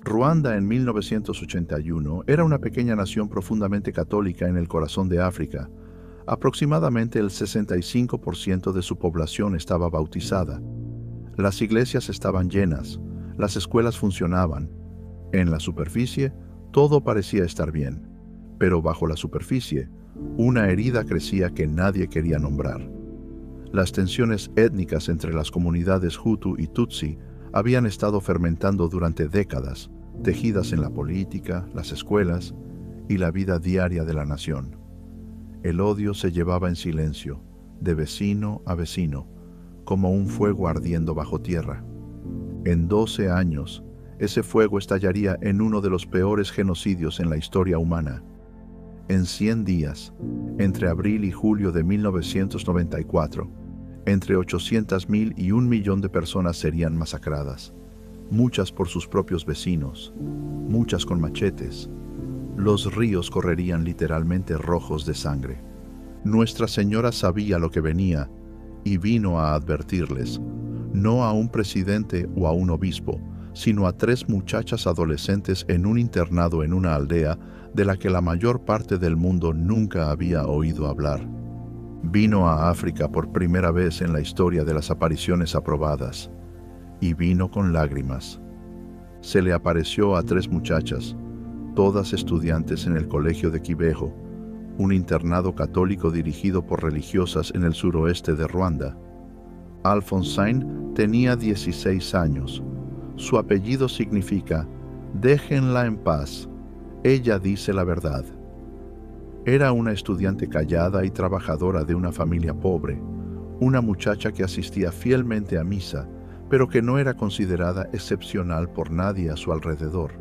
Ruanda en 1981 era una pequeña nación profundamente católica en el corazón de África. Aproximadamente el 65% de su población estaba bautizada. Las iglesias estaban llenas, las escuelas funcionaban. En la superficie, todo parecía estar bien, pero bajo la superficie, una herida crecía que nadie quería nombrar. Las tensiones étnicas entre las comunidades Hutu y Tutsi habían estado fermentando durante décadas, tejidas en la política, las escuelas y la vida diaria de la nación. El odio se llevaba en silencio, de vecino a vecino, como un fuego ardiendo bajo tierra. En 12 años, ese fuego estallaría en uno de los peores genocidios en la historia humana. En 100 días, entre abril y julio de 1994, entre 800,000 y 1 millón de personas serían masacradas, muchas por sus propios vecinos, muchas con machetes. Los ríos correrían literalmente rojos de sangre. Nuestra Señora sabía lo que venía y vino a advertirles, no a un presidente o a un obispo, sino a 3 muchachas adolescentes en un internado en una aldea de la que la mayor parte del mundo nunca había oído hablar. Vino a África por primera vez en la historia de las apariciones aprobadas, y vino con lágrimas. Se le apareció a 3 muchachas, todas estudiantes en el colegio de Kibeho, un internado católico dirigido por religiosas en el suroeste de Ruanda. Alphonsine tenía 16 años. Su apellido significa «déjenla en paz, ella dice la verdad». Era una estudiante callada y trabajadora de una familia pobre, una muchacha que asistía fielmente a misa, pero que no era considerada excepcional por nadie a su alrededor.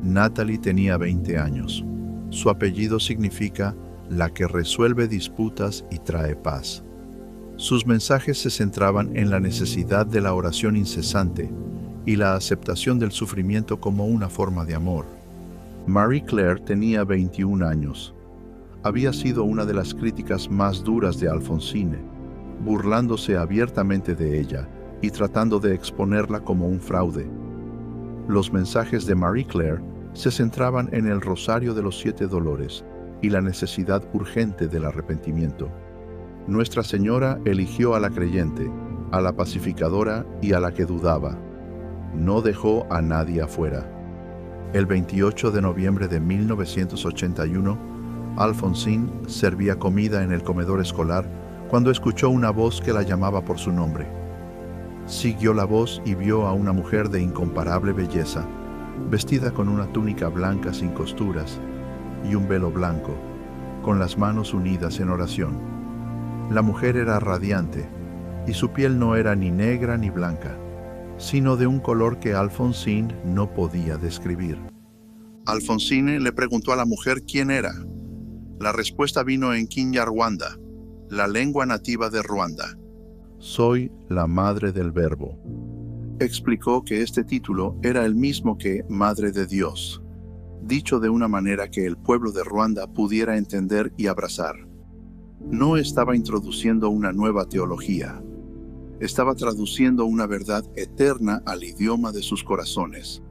Natalie tenía 20 años. Su apellido significa «la que resuelve disputas y trae paz». Sus mensajes se centraban en la necesidad de la oración incesante y la aceptación del sufrimiento como una forma de amor. Marie Claire tenía 21 años. Había sido una de las críticas más duras de Alphonsine, burlándose abiertamente de ella y tratando de exponerla como un fraude. Los mensajes de Marie Claire se centraban en el rosario de los 7 dolores y la necesidad urgente del arrepentimiento. Nuestra Señora eligió a la creyente, a la pacificadora y a la que dudaba. No dejó a nadie afuera. El 28 de noviembre de 1981, Alphonsine servía comida en el comedor escolar cuando escuchó una voz que la llamaba por su nombre. Siguió la voz y vio a una mujer de incomparable belleza, vestida con una túnica blanca sin costuras y un velo blanco, con las manos unidas en oración. La mujer era radiante, y su piel no era ni negra ni blanca, sino de un color que Alphonsine no podía describir. Alphonsine le preguntó a la mujer quién era. La respuesta vino en Kinyarwanda, la lengua nativa de Ruanda. «Soy la madre del Verbo». Explicó que este título era el mismo que Madre de Dios, dicho de una manera que el pueblo de Ruanda pudiera entender y abrazar. No estaba introduciendo una nueva teología. Estaba traduciendo una verdad eterna al idioma de sus corazones.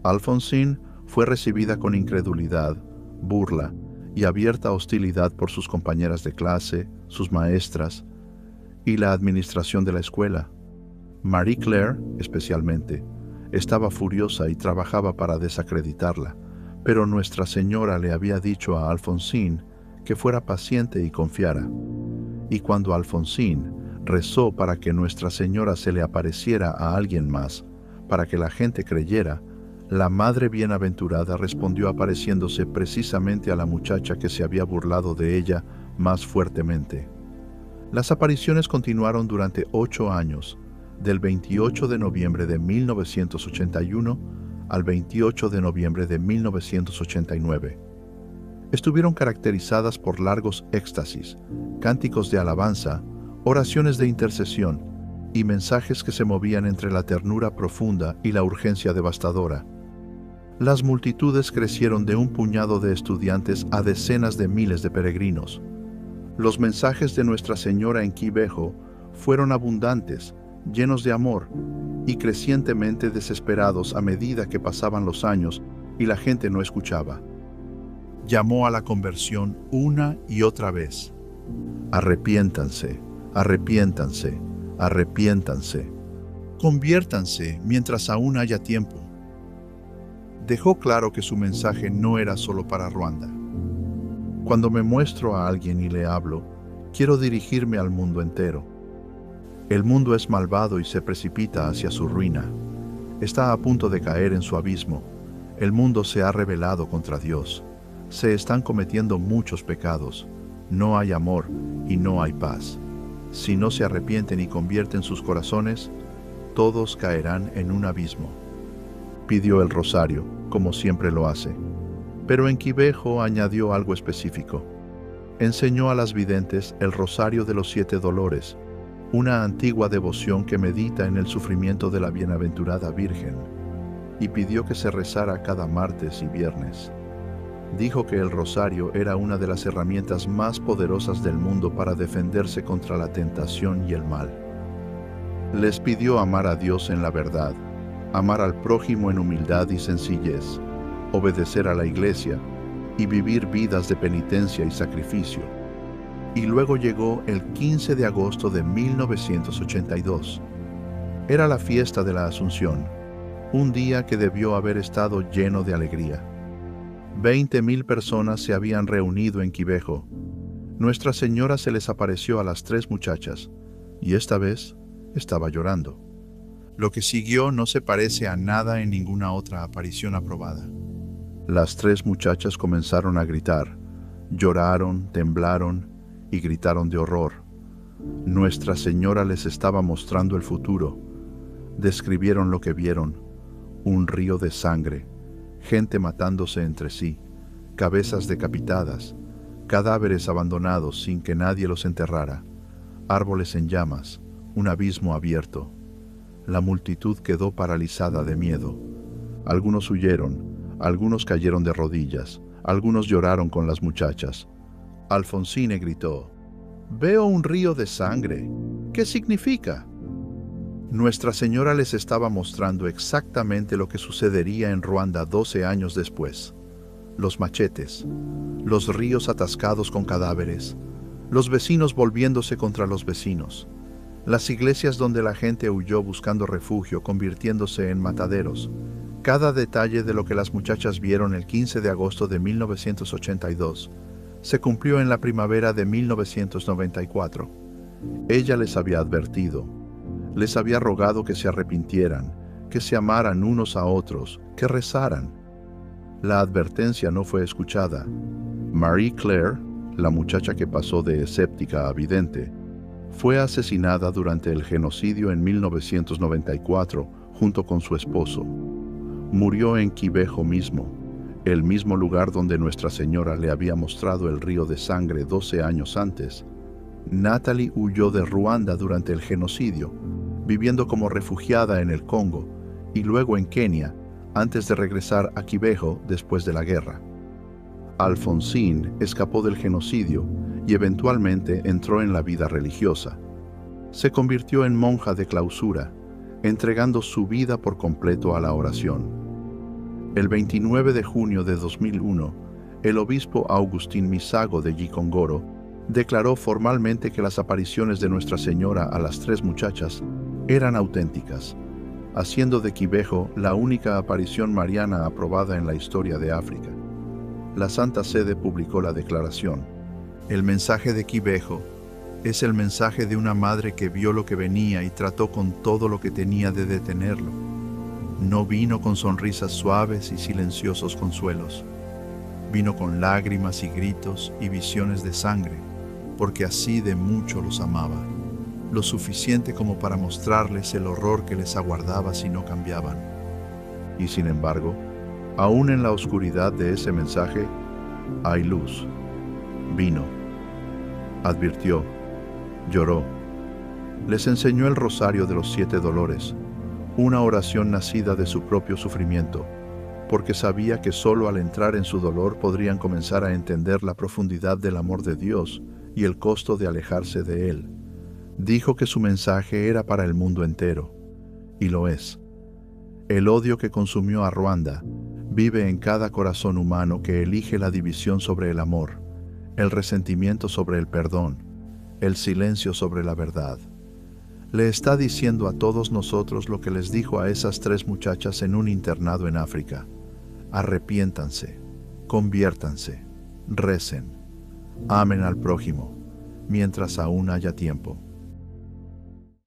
Alphonsine fue recibida con incredulidad, burla y abierta hostilidad por sus compañeras de clase, sus maestras y la administración de la escuela. Marie Claire, especialmente, estaba furiosa y trabajaba para desacreditarla, pero Nuestra Señora le había dicho a Alphonsine que fuera paciente y confiara. Y cuando Alphonsine rezó para que Nuestra Señora se le apareciera a alguien más, para que la gente creyera, la Madre Bienaventurada respondió apareciéndose precisamente a la muchacha que se había burlado de ella más fuertemente. Las apariciones continuaron durante 8 años, del 28 de noviembre de 1981 al 28 de noviembre de 1989. Estuvieron caracterizadas por largos éxtasis, cánticos de alabanza, oraciones de intercesión y mensajes que se movían entre la ternura profunda y la urgencia devastadora. Las multitudes crecieron de un puñado de estudiantes a decenas de miles de peregrinos. Los mensajes de Nuestra Señora en Kibeho fueron abundantes, llenos de amor y crecientemente desesperados a medida que pasaban los años y la gente no escuchaba. Llamó a la conversión una y otra vez. Arrepiéntanse, arrepiéntanse, arrepiéntanse. Conviértanse mientras aún haya tiempo. Dejó claro que su mensaje no era solo para Ruanda. Cuando me muestro a alguien y le hablo, quiero dirigirme al mundo entero. El mundo es malvado y se precipita hacia su ruina. Está a punto de caer en su abismo. El mundo se ha rebelado contra Dios. Se están cometiendo muchos pecados. No hay amor y no hay paz. Si no se arrepienten y convierten sus corazones, todos caerán en un abismo. Pidió el rosario, como siempre lo hace. Pero en Quibejo añadió algo específico. Enseñó a las videntes el rosario de los 7 dolores, una antigua devoción que medita en el sufrimiento de la bienaventurada Virgen, y pidió que se rezara cada martes y viernes. Dijo que el rosario era una de las herramientas más poderosas del mundo para defenderse contra la tentación y el mal. Les pidió amar a Dios en la verdad, amar al prójimo en humildad y sencillez, obedecer a la Iglesia y vivir vidas de penitencia y sacrificio. Y luego llegó el 15 de agosto de 1982. Era la fiesta de la Asunción, un día que debió haber estado lleno de alegría. 20,000 personas se habían reunido en Quibejo. Nuestra Señora se les apareció a las 3 muchachas, y esta vez estaba llorando. Lo que siguió no se parece a nada en ninguna otra aparición aprobada. Las 3 muchachas comenzaron a gritar, lloraron, temblaron y gritaron de horror. Nuestra Señora les estaba mostrando el futuro. Describieron lo que vieron: un río de sangre, gente matándose entre sí, cabezas decapitadas, cadáveres abandonados sin que nadie los enterrara, árboles en llamas, un abismo abierto. La multitud quedó paralizada de miedo. Algunos huyeron, algunos cayeron de rodillas, algunos lloraron con las muchachas. Alfonsine gritó: «Veo un río de sangre. ¿Qué significa?». Nuestra Señora les estaba mostrando exactamente lo que sucedería en Ruanda 12 años después. Los machetes, los ríos atascados con cadáveres, los vecinos volviéndose contra los vecinos, las iglesias donde la gente huyó buscando refugio convirtiéndose en mataderos. Cada detalle de lo que las muchachas vieron el 15 de agosto de 1982 se cumplió en la primavera de 1994. Ella les había advertido, les había rogado que se arrepintieran, que se amaran unos a otros, que rezaran. La advertencia no fue escuchada. Marie Claire, la muchacha que pasó de escéptica a vidente, fue asesinada durante el genocidio en 1994 junto con su esposo. Murió en Quibejo mismo, el mismo lugar donde Nuestra Señora le había mostrado el río de sangre 12 años antes. Natalie huyó de Ruanda durante el genocidio, viviendo como refugiada en el Congo y luego en Kenia, antes de regresar a Quibejo después de la guerra. Alfonsine escapó del genocidio y eventualmente entró en la vida religiosa. Se convirtió en monja de clausura, entregando su vida por completo a la oración. El 29 de junio de 2001, el obispo Augustín Misago de Gikongoro declaró formalmente que las apariciones de Nuestra Señora a las 3 muchachas eran auténticas, haciendo de Quibejo la única aparición mariana aprobada en la historia de África. La Santa Sede publicó la declaración: «El mensaje de Quibejo es el mensaje de una madre que vio lo que venía y trató con todo lo que tenía de detenerlo. No vino con sonrisas suaves y silenciosos consuelos. Vino con lágrimas y gritos y visiones de sangre, porque así de mucho los amaba, lo suficiente como para mostrarles el horror que les aguardaba si no cambiaban. Y sin embargo, aún en la oscuridad de ese mensaje, hay luz. Vino, advirtió, lloró. Les enseñó el rosario de los 7 dolores, una oración nacida de su propio sufrimiento, porque sabía que solo al entrar en su dolor podrían comenzar a entender la profundidad del amor de Dios y el costo de alejarse de Él. Dijo que su mensaje era para el mundo entero, y lo es. El odio que consumió a Ruanda vive en cada corazón humano que elige la división sobre el amor, el resentimiento sobre el perdón, el silencio sobre la verdad. Le está diciendo a todos nosotros lo que les dijo a esas 3 muchachas en un internado en África. Arrepiéntanse, conviértanse, recen, amen al prójimo, mientras aún haya tiempo.